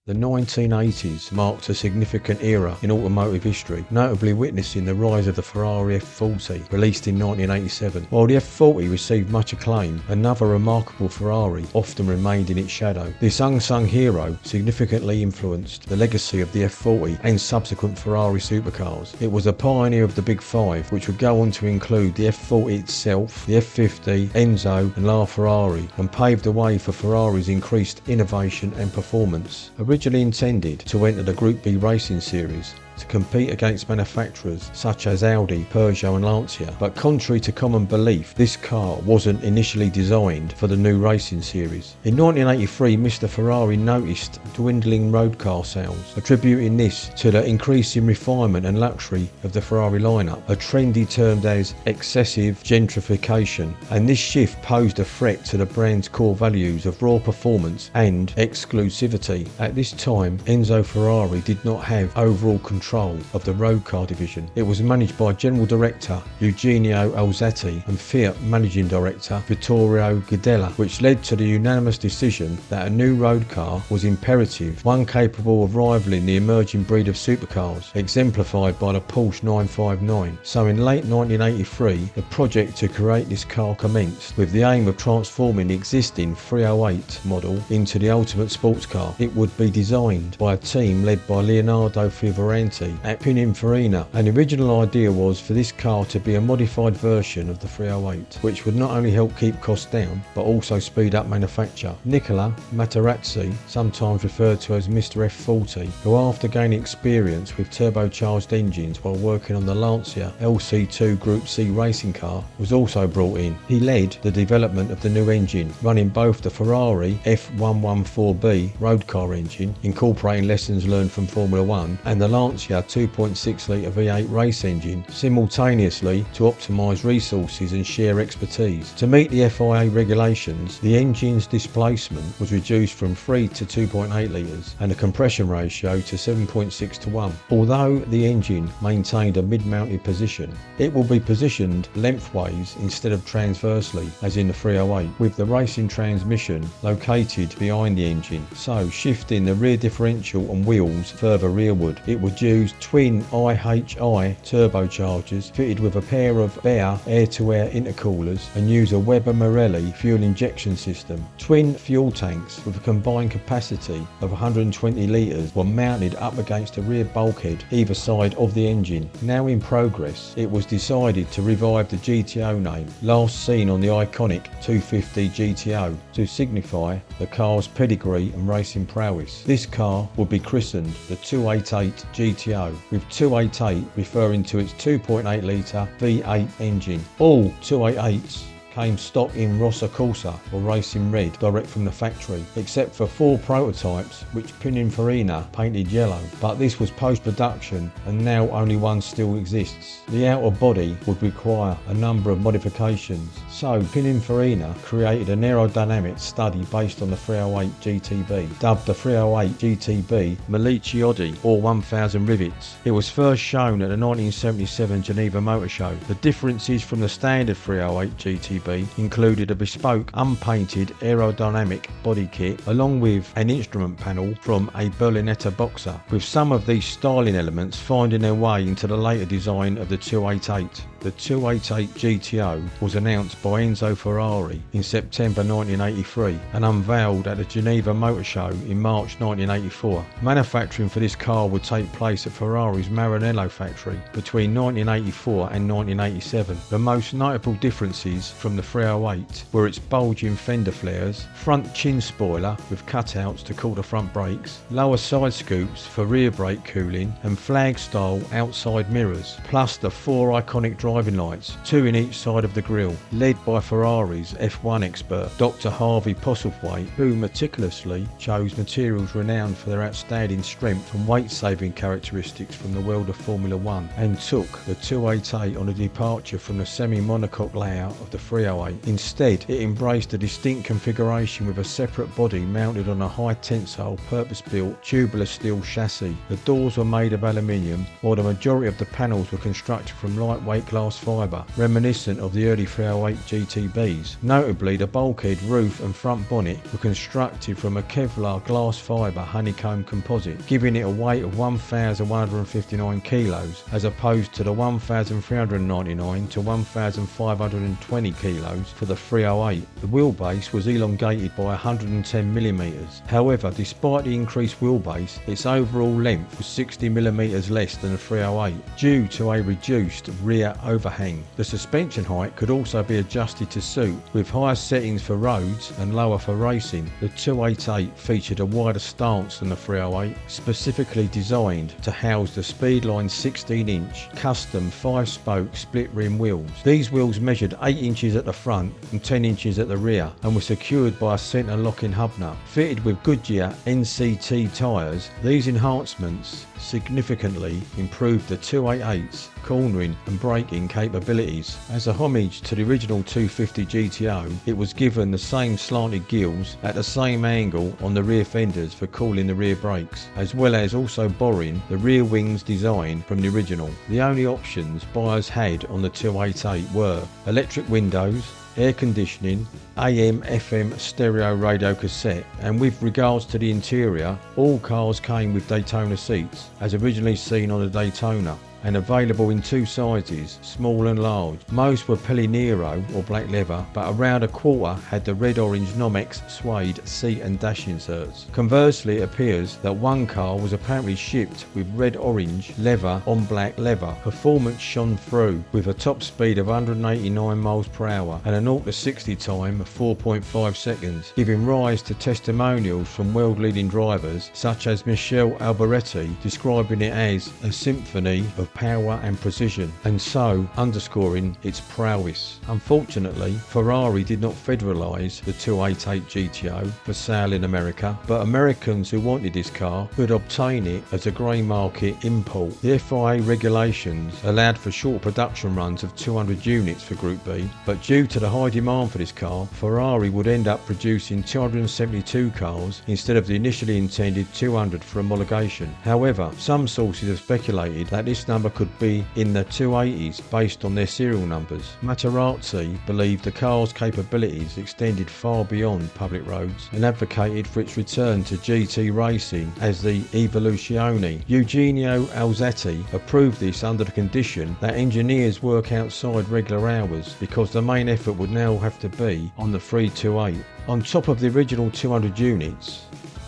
The 1980s marked a significant era in automotive history, notably witnessing the rise of the Ferrari F40, released in 1987. While the F40 received much acclaim, another remarkable Ferrari often remained in its shadow. This unsung hero significantly influenced the legacy of the F40 and subsequent Ferrari supercars. It was a pioneer of the Big Five, which would go on to include the F40 itself, the F50, Enzo and LaFerrari, and paved the way for Ferrari's increased innovation and performance. Originally intended to enter the Group B racing series, to compete against manufacturers such as Audi, Peugeot and Lancia, but contrary to common belief, this car wasn't initially designed for the new racing series. In 1983, Mr. Ferrari noticed dwindling road car sales, attributing this to the increasing refinement and luxury of the Ferrari lineup, a trend he termed as excessive gentrification, and this shift posed a threat to the brand's core values of raw performance and exclusivity. At this time, Enzo Ferrari did not have overall control of the road car division. It was managed by General Director Eugenio Alzati and Fiat Managing Director Vittorio Gudella, which led to the unanimous decision that a new road car was imperative, one capable of rivaling the emerging breed of supercars, exemplified by the Porsche 959. So in late 1983, the project to create this car commenced, with the aim of transforming the existing 308 model into the ultimate sports car. It would be designed by a team led by Leonardo Fioravanti at Pininfarina, and the original idea was for this car to be a modified version of the 308, which would not only help keep costs down, but also speed up manufacture. Nicola Materazzi, sometimes referred to as Mr. F40, who after gaining experience with turbocharged engines while working on the Lancia LC2 Group C racing car, was also brought in. He led the development of the new engine, running both the Ferrari F114B road car engine, incorporating lessons learned from Formula 1, and the Lancia 2.6 litre V8 race engine, simultaneously to optimise resources and share expertise. To meet the FIA regulations, the engine's displacement was reduced from 3 to 2.8 litres and the compression ratio to 7.6 to 1. Although the engine maintained a mid-mounted position, it will be positioned lengthways instead of transversely as in the 308, with the racing transmission located behind the engine, so shifting the rear differential and wheels further rearward. It would use twin IHI turbochargers fitted with a pair of Bayer air-to-air intercoolers and use a Weber Marelli fuel injection system. Twin fuel tanks with a combined capacity of 120 litres were mounted up against the rear bulkhead either side of the engine. Now in progress, it was decided to revive the GTO name, last seen on the iconic 250 GTO, to signify the car's pedigree and racing prowess. This car would be christened the 288 GTO, with 288 referring to its 2.8 litre V8 engine. All 288s came stock in Rossa Corsa or Racing Red direct from the factory, except for 4 prototypes which Pininfarina painted yellow, but this was post-production and now only one still exists. The outer body would require a number of modifications, so Pininfarina created an aerodynamic study based on the 308 GTB, dubbed the 308 GTB Malicciodi or 1000 rivets. It was first shown at the 1977 Geneva Motor Show. The differences from the standard 308 GTB included a bespoke unpainted aerodynamic body kit along with an instrument panel from a Berlinetta Boxer, with some of these styling elements finding their way into the later design of the 288. The 288 GTO was announced by Enzo Ferrari in September 1983 and unveiled at the Geneva Motor Show in March 1984. Manufacturing for this car would take place at Ferrari's Maranello factory between 1984 and 1987. The most notable differences from the 308 were its bulging fender flares, front chin spoiler with cutouts to cool the front brakes, lower side scoops for rear brake cooling, and flag-style outside mirrors, plus the 4 iconic driving lights, 2 in each side of the grille, led by Ferrari's F1 expert, Dr. Harvey Postlethwaite, who meticulously chose materials renowned for their outstanding strength and weight-saving characteristics from the world of Formula 1, and took the 288 on a departure from the semi-monocoque layout of the 308. Instead, it embraced a distinct configuration with a separate body mounted on a high-tensile, purpose-built tubular steel chassis. The doors were made of aluminium, while the majority of the panels were constructed from lightweight glass glass fibre, reminiscent of the early 308 GTBs. Notably, the bulkhead, roof and front bonnet were constructed from a Kevlar glass fibre honeycomb composite, giving it a weight of 1,159 kilos as opposed to the 1,399 to 1,520 kilos for the 308. The wheelbase was elongated by 110mm. However, despite the increased wheelbase, its overall length was 60mm less than the 308 due to a reduced rear overhang. The suspension height could also be adjusted to suit, with higher settings for roads and lower for racing. The 288 featured a wider stance than the 308, specifically designed to house the Speedline 16-inch custom 5-spoke split rim wheels. These wheels measured 8 inches at the front and 10 inches at the rear and were secured by a centre locking hub nut. Fitted with Goodyear NCT tyres, these enhancements significantly improved the 288's cornering and braking capabilities. As a homage to the original 250 GTO, it was given the same slanted gills at the same angle on the rear fenders for cooling the rear brakes, as well as also borrowing the rear wings design from the original. The only options buyers had on the 288 were electric windows, air conditioning, AM/FM stereo radio cassette, and with regards to the interior, all cars came with Daytona seats, as originally seen on the Daytona, and available in 2 sizes, small and large. Most were Peli Nero or black leather, but around a quarter had the red-orange Nomex suede seat and dash inserts. Conversely, it appears that one car was apparently shipped with red-orange leather on black leather. Performance shone through, with a top speed of 189 miles per hour and a 0 to 60 time of 4.5 seconds, giving rise to testimonials from world-leading drivers such as Michele Alboretti, describing it as a symphony of power and precision, and so underscoring its prowess. Unfortunately, Ferrari did not federalise the 288 GTO for sale in America, but Americans who wanted this car could obtain it as a grey market import. The FIA regulations allowed for short production runs of 200 units for Group B, but due to the high demand for this car, Ferrari would end up producing 272 cars instead of the initially intended 200 for homologation. However, some sources have speculated that this number could be in the 280s based on their serial numbers. Materazzi believed the car's capabilities extended far beyond public roads and advocated for its return to GT racing as the Evolution. Eugenio Alzati approved this under the condition that engineers work outside regular hours, because the main effort would now have to be on the 328. On top of the original 200 units,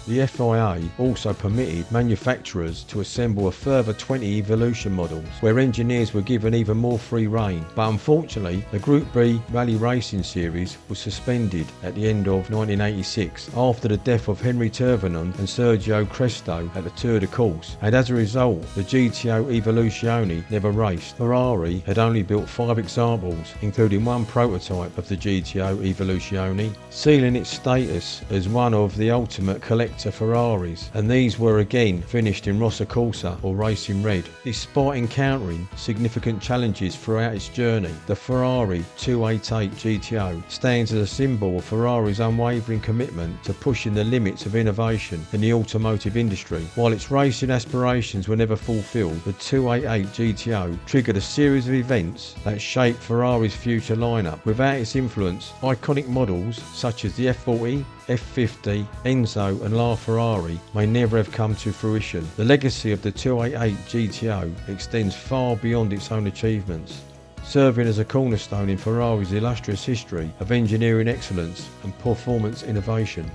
the FIA also permitted manufacturers to assemble a further 20 Evolution models, where engineers were given even more free rein. But unfortunately, the Group B Rally Racing Series was suspended at the end of 1986 after the death of Henry Turvenon and Sergio Cresto at the Tour de Corse, and as a result, the GTO Evolution never raced. Ferrari had only built 5 examples, including one prototype of the GTO Evolution, sealing its status as one of the ultimate collector Ferraris, and these were again finished in Rossa Corsa or racing red. Despite encountering significant challenges throughout its journey, the Ferrari 288 GTO stands as a symbol of Ferrari's unwavering commitment to pushing the limits of innovation in the automotive industry. While its racing aspirations were never fulfilled, the 288 GTO triggered a series of events that shaped Ferrari's future lineup. Without its influence, iconic models such as the F40, F50, Enzo and LaFerrari may never have come to fruition. The legacy of the 288 GTO extends far beyond its own achievements, serving as a cornerstone in Ferrari's illustrious history of engineering excellence and performance innovation.